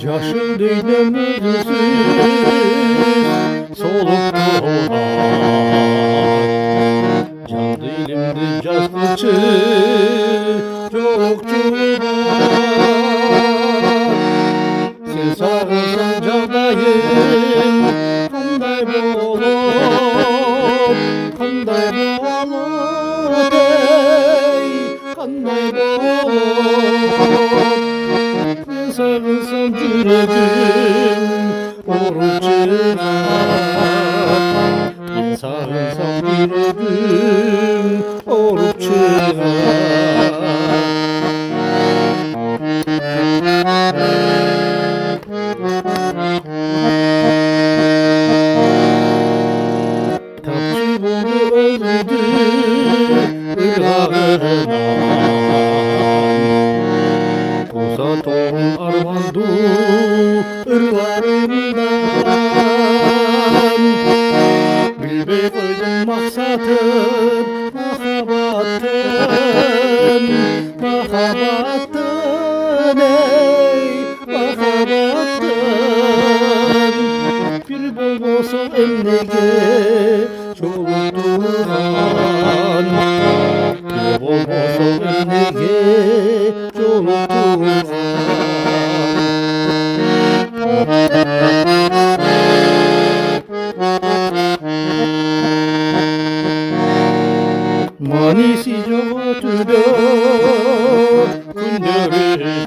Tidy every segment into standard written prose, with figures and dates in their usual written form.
Yaşıl düğüm özüsüz soluktu ona. Can dilimdi caslıçı çokçular. Sen sarılsan candayım, kanday bolop, kanday bolop, ey, kanday bolop. Sarılsam yüreğim oruç çırar. Sarılsam yüreğim oruç çırar. Tapçı bunu öldü ırgağına. Pusat olun armandu ırlarından. Bilbey koydum maksatın mahabatın, mahabatın ey mahabatın. Bir bol olsun emnege çoluk duran. Bir bol olsun emnege çoluk duran. Manisi Jovatü'de günlerimiz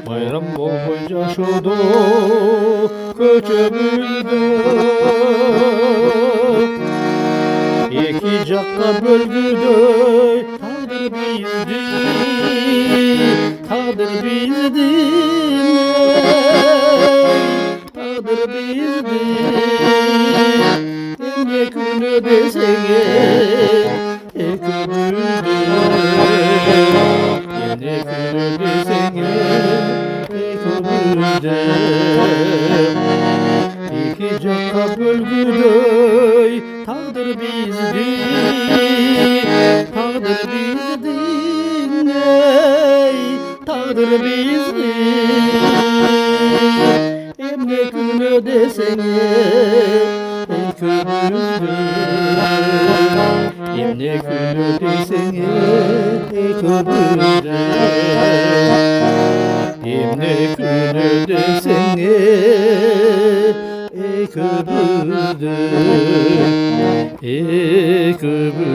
bayram boyunca şodo köçebüldü. İki cakka bölgüde tadır bizdi, tadır bizdi, tadır bizdi. Ne günü desene ekürüldü. Ne günü desene ekürüldü. İki cakka bölgüde tağdır bizdi, tağdır bizdi, ey tağdır bizdi. Ne günü desene ekürüldü. Ne günü desene ekürüldü. Ne günü desene ekürüldü. Ekürüldü.